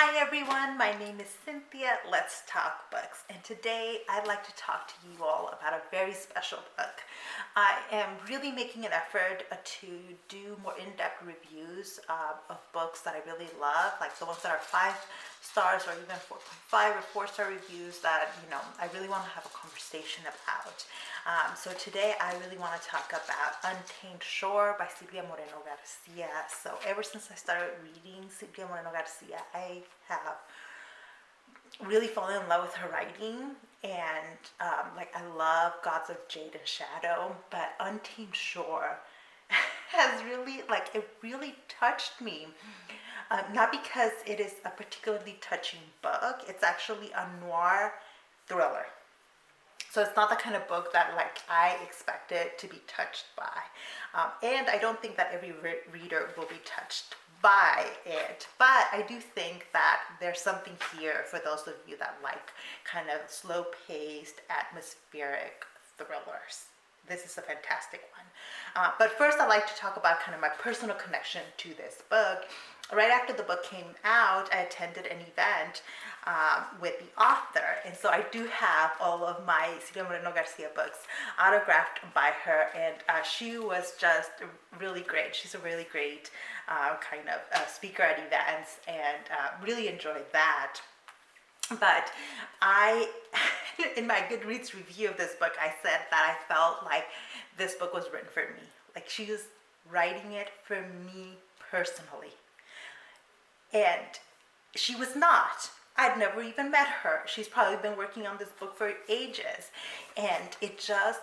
Hi everyone, my name is Cynthia. Let's talk books. And today I'd like to talk to you all about a very special book. I am really making an effort to do more in-depth reviews of books that I really love, like the ones that are 5 stars or even 4.5 or 4-star reviews that, I really want to have a conversation about. So today I really want to talk about Untamed by Silvia Moreno Garcia. So ever since I started reading Silvia Moreno Garcia, I have really fallen in love with her writing, and I love Gods of Jade and Shadow, but Untamed Shore has really it really touched me. Not because it is a particularly touching book, it's actually a noir thriller. So it's not the kind of book that I expected to be touched by. And I don't think that every reader will be touched by it. But I do think that there's something here for those of you that like kind of slow-paced, atmospheric thrillers. This is a fantastic one. But first I'd like to talk about kind of my personal connection to this book. Right after the book came out, I attended an event with the author, and so I do have all of my Silvia Moreno Garcia books autographed by her, and she was just really great. She's a really great kind of speaker at events, and really enjoyed that. But in my Goodreads review of this book, I said that I felt like this book was written for me. Like she was writing it for me personally. And she was not. I'd never even met her. She's probably been working on this book for ages. And it just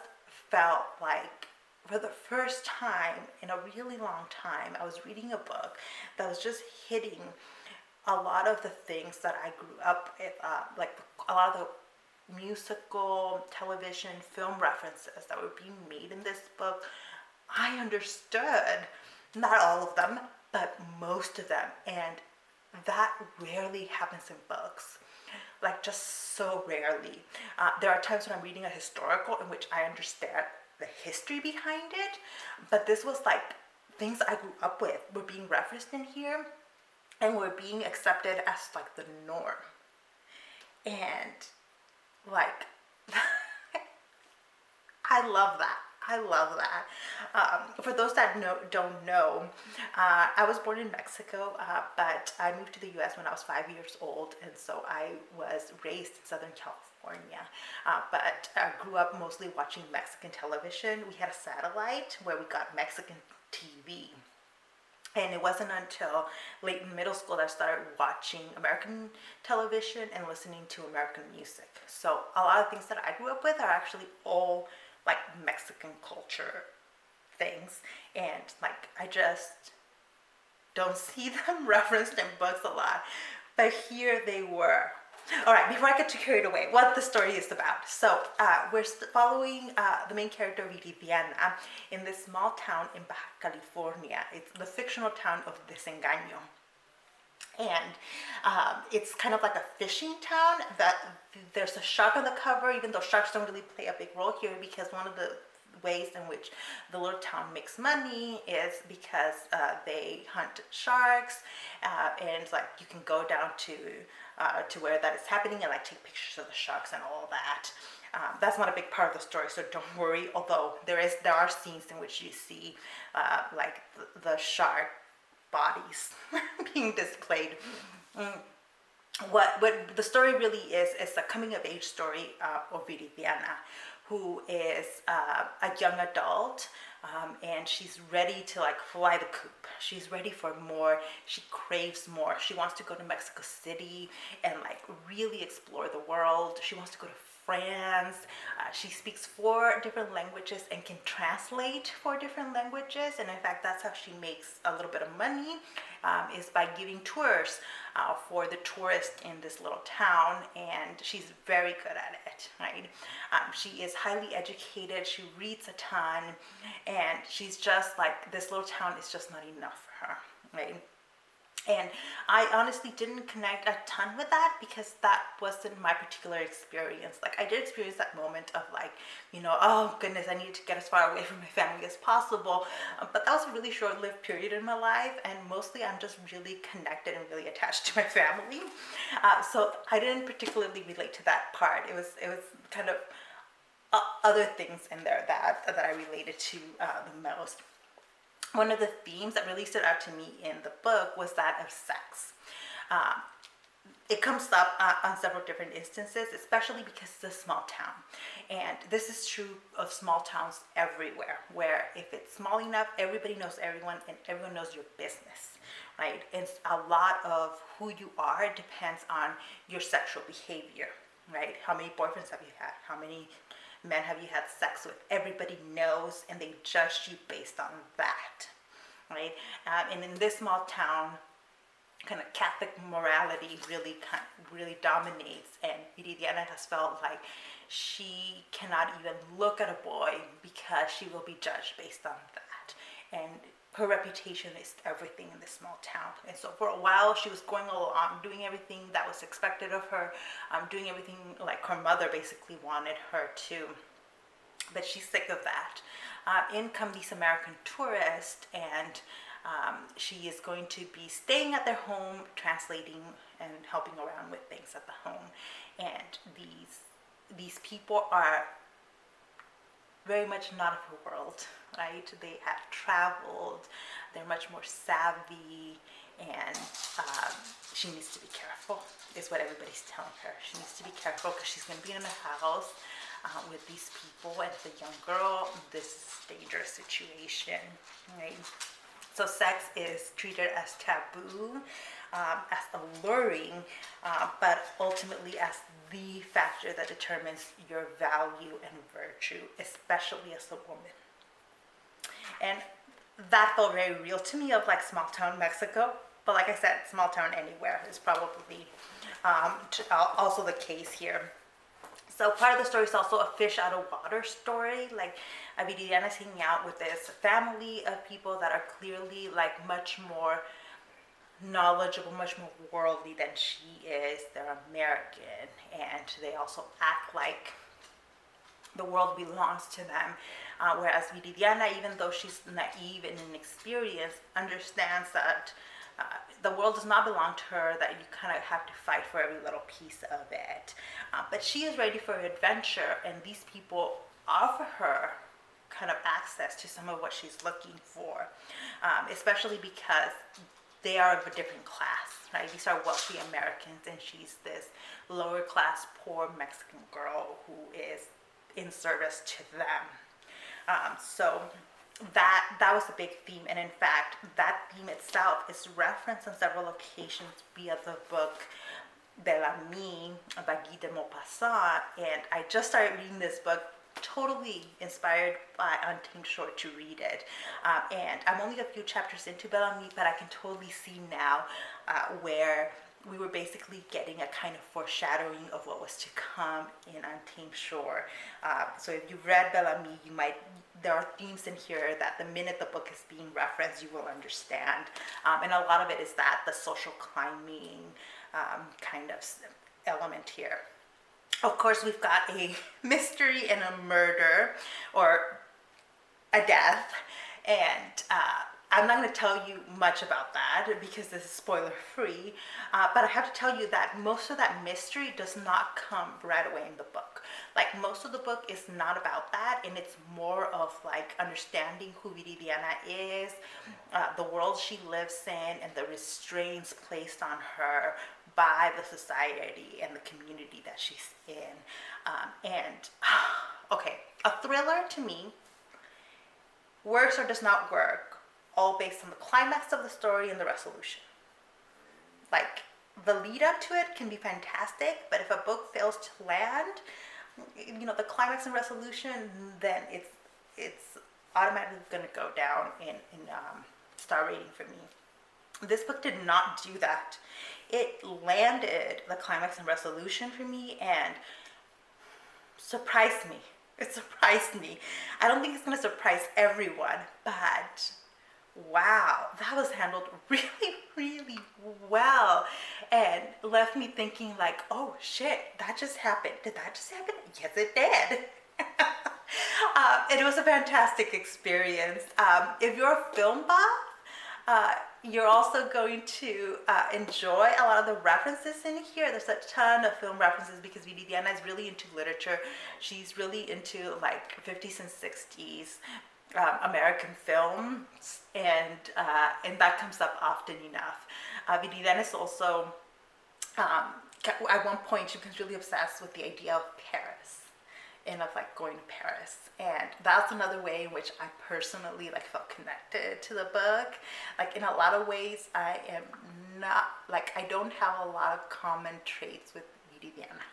felt like for the first time in a really long time, I was reading a book that was just hitting a lot of the things that I grew up with, like a lot of the musical, television, film references that were being made in this book. I understood, not all of them, but most of them. And that rarely happens in books, just so rarely. There are times when I'm reading a historical in which I understand the history behind it, but this was things I grew up with were being referenced in here and were being accepted as the norm. And I love that. I love that. For those that don't know, I was born in Mexico, but I moved to the U.S. when I was 5 years old, and so I was raised in Southern California. But I grew up mostly watching Mexican television. We had a satellite where we got Mexican TV. And it wasn't until late in middle school that I started watching American television and listening to American music. So a lot of things that I grew up with are actually all Mexican culture things, and I just don't see them referenced in books a lot, but here they were. All right, before I get too carried away, what the story is about. So we're following the main character Viridiana in this small town in Baja California. It's the fictional town of Desengaño. And it's kind of like a fishing town. That there's a shark on the cover, even though sharks don't really play a big role here, because one of the ways in which the little town makes money is because they hunt sharks, and you can go down to where that is happening and take pictures of the sharks and all that. That's not a big part of the story, so don't worry. Although there are scenes in which you see the shark bodies being displayed. What the story really is a coming of age story of Viridiana, who is a young adult, and she's ready to fly the coop. She's ready for more. She craves more. She wants to go to Mexico City and really explore the world. She wants to go to France. She speaks 4 different languages and can translate 4 different languages. And in fact, that's how she makes a little bit of money, is by giving tours for the tourists in this little town. And she's very good at it, right? She is highly educated. She reads a ton. And she's just this little town is just not enough for her, right? And I honestly didn't connect a ton with that because that wasn't my particular experience. Like, I did experience that moment of like, oh goodness, I need to get as far away from my family as possible. But that was a really short-lived period in my life, and mostly I'm just really connected and really attached to my family. So I didn't particularly relate to that part. It was kind of other things in there that I related to the most. One of the themes that really stood out to me in the book was that of sex. Uh, it comes up on several different instances, especially because it's a small town. And this is true of small towns everywhere, where if it's small enough, everybody knows everyone and everyone knows your business, right? And a lot of who you are depends on your sexual behavior, right? How many boyfriends have you had? How many men have you had sex with? Everybody knows, and they judge you based on that, right? And in this small town, kind of Catholic morality really dominates, and Viridiana has felt like she cannot even look at a boy because she will be judged based on that. And her reputation is everything in this small town. And so for a while, she was going along, doing everything that was expected of her, doing everything like her mother basically wanted her to. But she's sick of that. In come these American tourists, and she is going to be staying at their home, translating and helping around with things at the home. And these people are very much not of her world, right? They have traveled, they're much more savvy, and she needs to be careful, is what everybody's telling her. She needs to be careful because she's going to be in a house with these people, and as a young girl, this is a dangerous situation, right? So sex is treated as taboo, as alluring, but ultimately as the factor that determines your value and virtue, especially as a woman. And that felt very real to me, of like small town Mexico. But like I said, small town anywhere is probably also the case here. So part of the story is also a fish out of water story. Like, Viridiana's hanging out with this family of people that are clearly like much more knowledgeable, much more worldly than she is. They're American, and they also act like the world belongs to them. Whereas Viridiana, even though she's naive and inexperienced, understands that the world does not belong to her, that you kind of have to fight for every little piece of it. But she is ready for adventure, and these people offer her kind of access to some of what she's looking for, especially because they are of a different class, right? These are wealthy Americans, and she's this lower class, poor Mexican girl who is in service to them. So that was a big theme, and in fact, that theme itself is referenced on several occasions via the book Bel Ami by Guy de Maupassant, and I just started reading this book, totally inspired by Untamed short to read it. And I'm only a few chapters into Bel Ami, but I can totally see now where we were basically getting a kind of foreshadowing of what was to come in Untamed Shore. So if you've read Bel Ami, there are themes in here that the minute the book is being referenced, you will understand. And a lot of it is that the social climbing kind of element here. Of course, we've got a mystery and a murder, or a death, and I'm not going to tell you much about that because this is spoiler free, but I have to tell you that most of that mystery does not come right away in the book. Like, most of the book is not about that, and it's more of like understanding who Viridiana is, the world she lives in, and the restraints placed on her by the society and the community that she's in. Okay, a thriller to me works or does not work, all based on the climax of the story and the resolution. Like, the lead up to it can be fantastic, but if a book fails to land, the climax and resolution, then it's automatically going to go down in star rating for me. This book did not do that. It landed the climax and resolution for me and surprised me. It surprised me. I don't think it's going to surprise everyone, but wow, that was handled really, really well, and left me thinking like, oh shit, that just happened. Did that just happen? Yes, it did. It was a fantastic experience. If you're a film buff, you're also going to enjoy a lot of the references in here. There's a ton of film references because Viridiana is really into literature. She's really into like 50s and 60s American films, and that comes up often enough. Viridiana is also, at one point, she becomes really obsessed with the idea of Paris and of like going to Paris, and that's another way in which I personally like felt connected to the book. Like in a lot of ways, I am not like, I don't have a lot of common traits with Viridiana.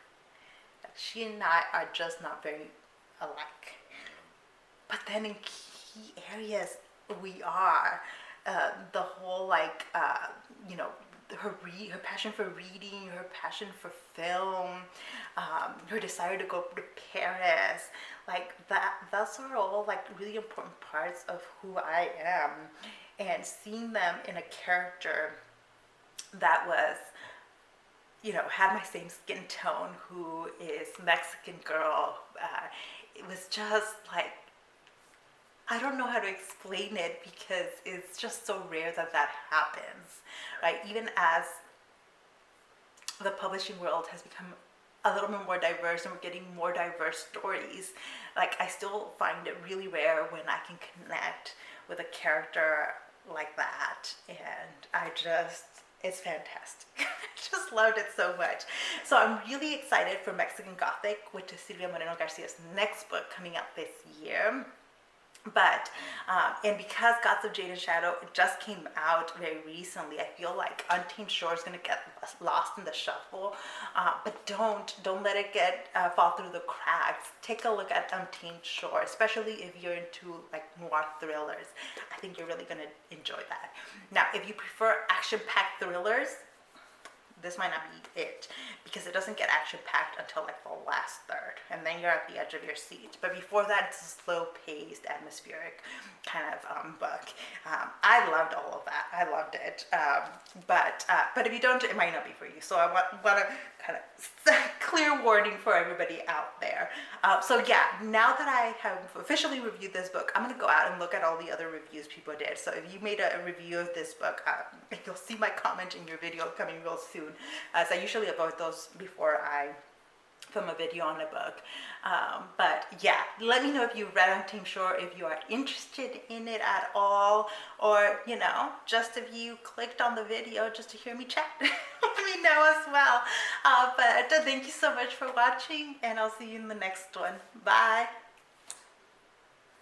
Like she and I are just not very alike, but then in key areas we are. The whole like you know, her passion for reading, her passion for film, her desire to go to Paris, like those are all like really important parts of who I am. And seeing them in a character that was, you know, had my same skin tone, who is Mexican girl, it was just like, I don't know how to explain it because it's just so rare that that happens, right? Even as the publishing world has become a little bit more diverse and we're getting more diverse stories, like I still find it really rare when I can connect with a character like that. And it's fantastic. I just loved it so much. So I'm really excited for Mexican Gothic, which is Silvia Moreno Garcia's next book coming out this year. But and because Gods of Jade and Shadow just came out very recently, I feel like Untamed Shore is going to get lost in the shuffle. But don't let it get fall through the cracks. Take a look at Untamed Shore, especially if you're into like noir thrillers. I think you're really going to enjoy that. Now, if you prefer action-packed thrillers, this might not be it, because it doesn't get action-packed until like the last third, and then you're at the edge of your seat. But before that, it's a slow-paced, atmospheric kind of book. I loved all of that. I loved it. But if you don't, it might not be for you. So I want to kind of clear warning for everybody out there. So yeah, now that I have officially reviewed this book, I'm going to go out and look at all the other reviews people did. So if you made a review of this book, you'll see my comment in your video coming real soon, as I usually upload those before I film a video on a book. But yeah, let me know if you read Untamed Shore, if you are interested in it at all, or you know, just if you clicked on the video just to hear me chat. Let me know as well. But thank you so much for watching, and I'll see you in the next one. Bye.